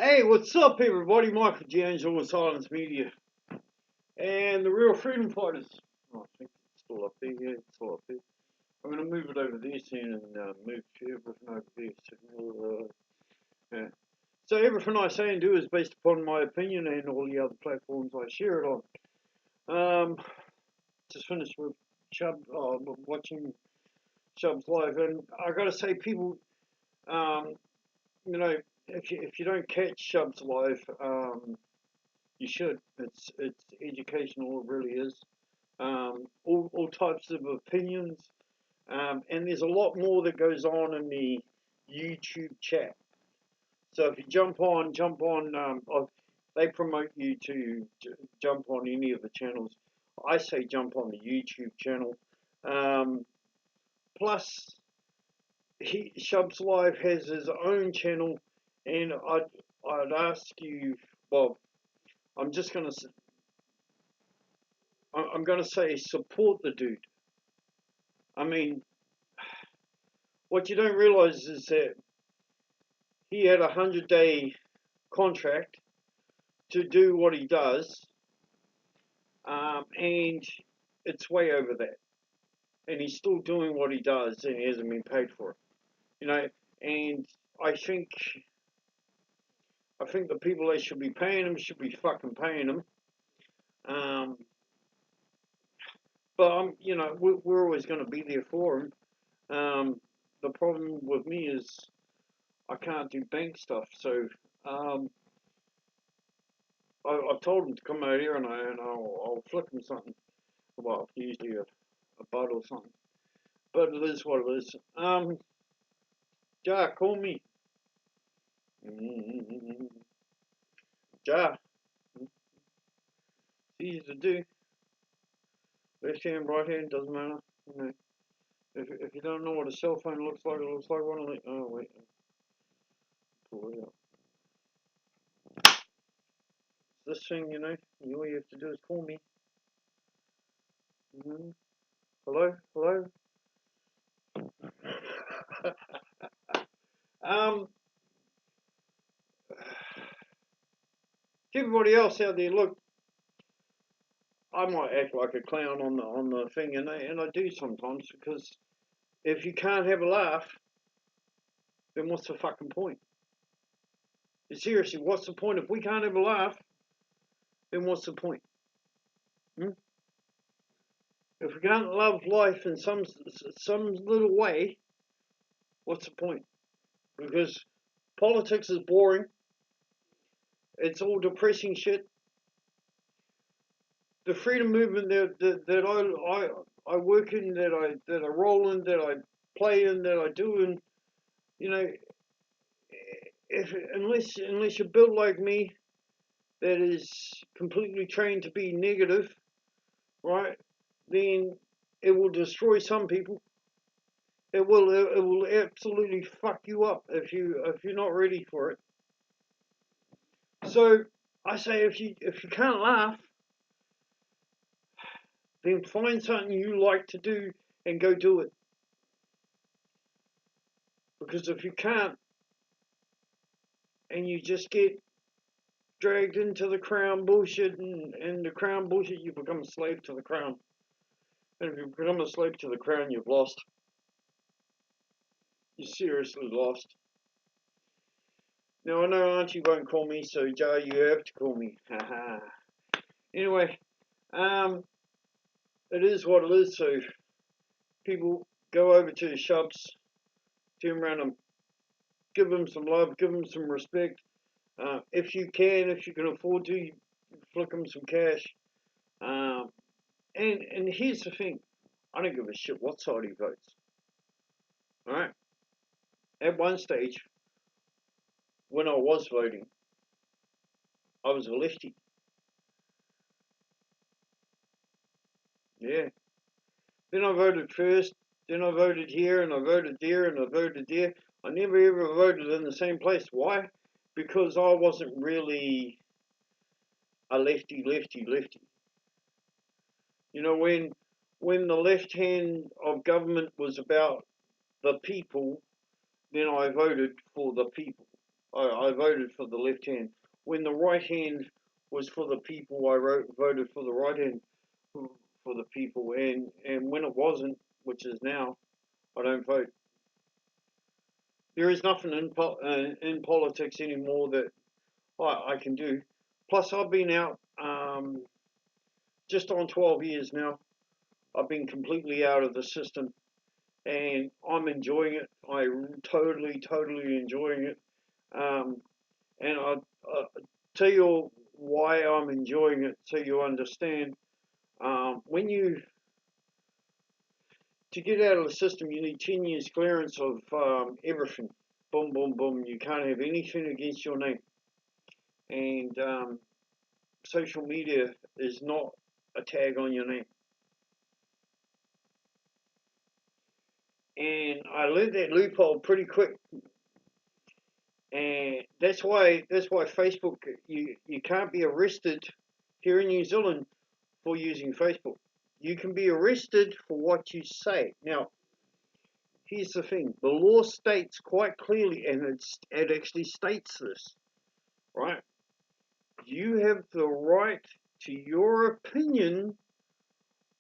Hey, what's up, everybody? Michael D'Angelo with Silence Media and the Real Freedom Fighters. Oh, I think it's still up there. Yeah, it's still up there. I'm going to move it over there soon and move everything over there. Yeah. So everything I say and do is based upon my opinion and all the other platforms I share it on. Just finished with watching Shubs live, and I got to say, people, um, you know, if you don't catch Shubs live, you should. It's educational. It really is. All types of opinions, and there's a lot more that goes on in the YouTube chat. So if you jump on, they promote you to jump on any of the channels. I say jump on the YouTube channel. Um, Plus, Shubs Live has his own channel, and I'd ask you. Well, I'm just gonna I'm going to say support the dude. I mean, what you don't realize is that he had a 100-day contract to do what he does, and it's way over that. And he's still doing what he does, and he hasn't been paid for it. You know, and I think the people that should be paying him should be fucking paying him. But we're always going to be there for him. The problem with me is I can't do bank stuff, so I've told him to come out here and I'll flick him something. Well, usually a bud or something. But it is what it is. Ja, call me. Ja, it's easy to do. Left hand, right hand, doesn't matter. You know, if you don't know what a cell phone looks like, it looks like one of the. Oh wait, pull it out. This thing, all you have to do is call me. Hello, hello. um, to everybody else out there, look, I might act like a clown on the thing, and I do sometimes, because if you can't have a laugh, then what's the fucking point? Seriously, what's the point? If we can't have a laugh, then what's the point? If we can't love life in some little way, what's the point? Because politics is boring. It's all depressing shit. The freedom movement that I work in, that I roll in, that I play in, that I do in, unless you're built like me, that is completely trained to be negative, right? Then it will destroy some people. It will absolutely fuck you up if you're not ready for it. So I say, if you can't laugh, then find something you like to do and go do it. Because if you can't, and you just get dragged into the crown bullshit, and the crown bullshit, you become a slave to the crown. And if you become a slave to the crown, you've lost. You seriously lost. Now I know Auntie won't call me, so Joe, you have to call me. Haha. Anyway, it is what it is. So people, go over to the Shubs, turn around and give them some love, give them some respect. If you can afford to, flick them some cash. And here's the thing, I don't give a shit what side he votes. All right. At one stage, when I was voting, I was a lefty. Yeah. Then I voted first, then I voted here, and I voted there, and I voted there. I never ever voted in the same place. Why? Because I wasn't really a lefty. You know, when the left hand of government was about the people, then I voted for the people. I voted for the left hand. When the right hand was for the people, I voted for the right hand for the people. And when it wasn't, which is now, I don't vote. There is nothing in politics anymore that I can do. Plus, I've been out just on 12 years now. I've been completely out of the system, and I'm enjoying it. I'm totally enjoying it. Um, and I tell you why I'm enjoying it, so you understand. When you to get out of the system, you need 10 years clearance of everything. Boom, boom, boom. You can't have anything against your name. And social media is not a tag on your name. And I learned that loophole pretty quick. And that's why Facebook, you can't be arrested here in New Zealand for using Facebook. You can be arrested for what you say. Now, here's the thing: the law states quite clearly, and it actually states this, right? You have the right to your opinion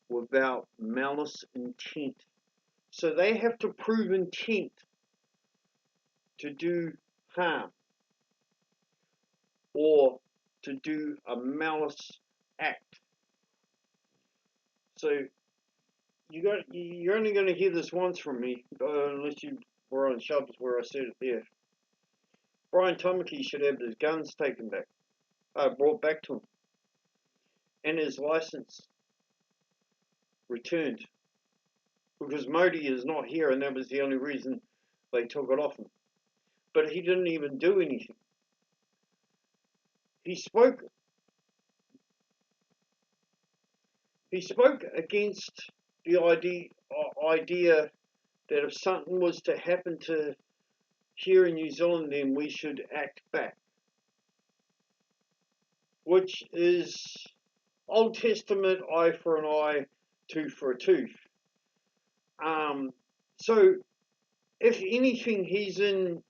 without malice intent. So they have to prove intent to do harm or to do a malice act. So you're only going to hear this once from me, unless you were on Shubs where I said it there. Brian Tamaki should have his guns taken back, brought back to him, and his license returned, because Modi is not here, and that was the only reason they took it off him. But he didn't even do anything. He spoke. He spoke against the idea that if something was to happen to here in New Zealand, then we should act back, which is Old Testament, eye for an eye, tooth for a tooth. So if anything, he's in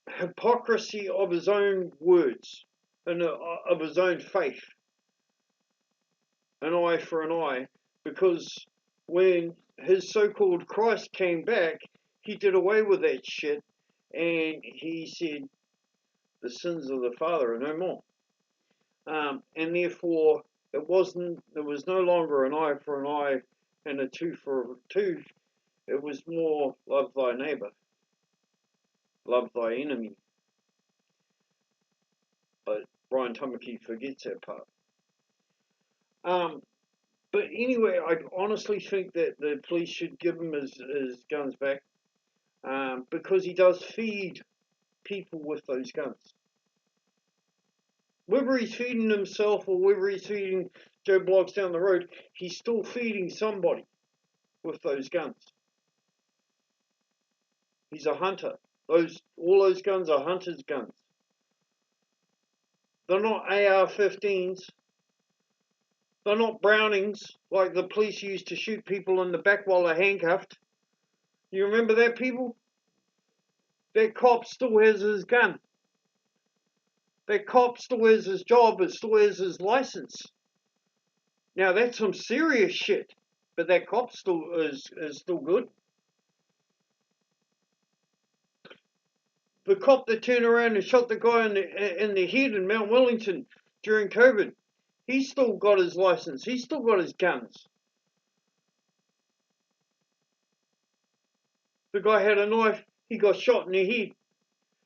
hypocrisy of his own words and of his own faith. An eye for an eye, because when his so-called Christ came back, he did away with that shit, and he said the sins of the father are no more. And therefore, there was no longer an eye for an eye and a tooth for a tooth. It was more love thy neighbor, love thy enemy. But Brian Tamaki forgets that part. But anyway, I honestly think that the police should give him his guns back, because he does feed people with those guns. Whether he's feeding himself or whether he's feeding Joe Bloggs down the road, he's still feeding somebody with those guns. He's a hunter. All those guns are hunter's guns. They're not AR-15s. They're not Brownings like the police used to shoot people in the back while they're handcuffed. You remember that, people? That cop still has his gun. That cop still has his job and still has his license. Now that's some serious shit, but that cop still is still good. The cop that turned around and shot the guy in the head in Mount Wellington during COVID, he's still got his license. He's still got his guns. The guy had a knife. He got shot in the head.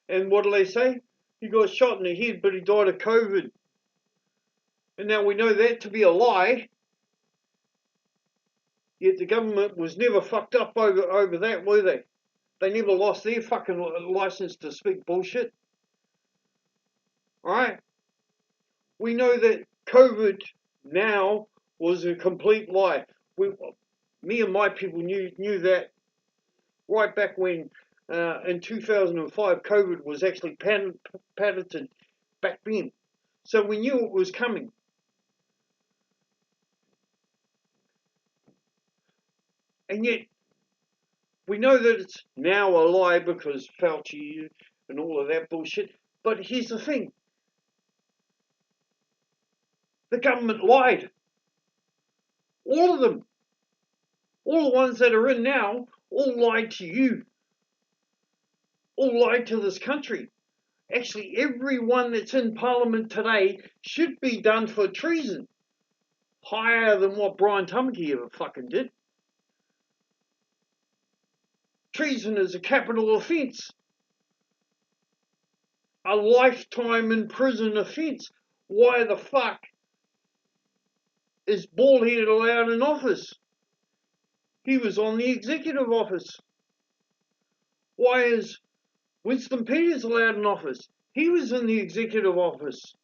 And what do they say? He got shot in the head, but he died of COVID. And now we know that to be a lie. Yet the government was never fucked up over that, were they? They never lost their fucking license to speak bullshit. Alright? We know that COVID now was a complete lie. Me and my people knew that right back when, in 2005, COVID was actually patented back then. So we knew it was coming. And yet, We know that it's now a lie because Fauci and all of that bullshit. But here's the thing. The government lied. All of them. All the ones that are in now, all lied to you. All lied to this country. Actually, everyone that's in Parliament today should be done for treason. Higher than what Brian Tamaki ever fucking did. Treason is a capital offence. A lifetime in prison offence. Why the fuck is Baldhead allowed in office? He was on the executive office. Why is Winston Peters allowed in office? He was in the executive office.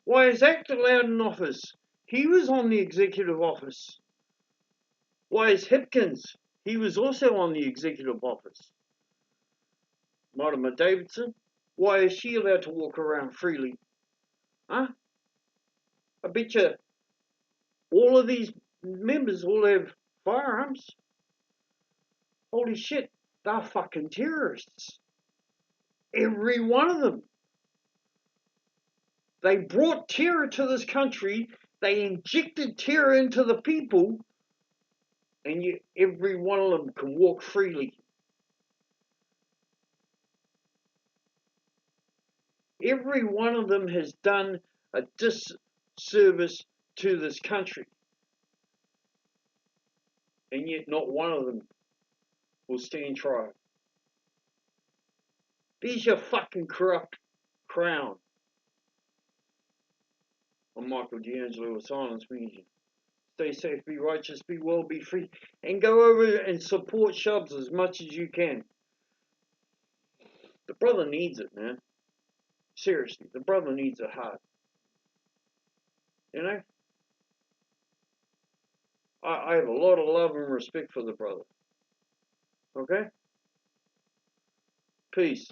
Why is Act allowed in office? He was on the executive office. Why is Hipkins? He was also on the executive office. Mortimer Davidson? Why is she allowed to walk around freely? Huh? I bet you all of these members all have firearms. Holy shit, they're fucking terrorists. Every one of them. They brought terror to this country. They injected terror into the people. And yet every one of them can walk freely. Every one of them has done a disservice to this country. And yet not one of them will stand trial. There's your fucking corrupt crown. I'm Michael D'Angelo with Silence Media. Stay safe, be righteous, be well, be free. And go over and support Shubs as much as you can. The brother needs it, man. Seriously, the brother needs a heart. You know? I have a lot of love and respect for the brother. Okay? Peace.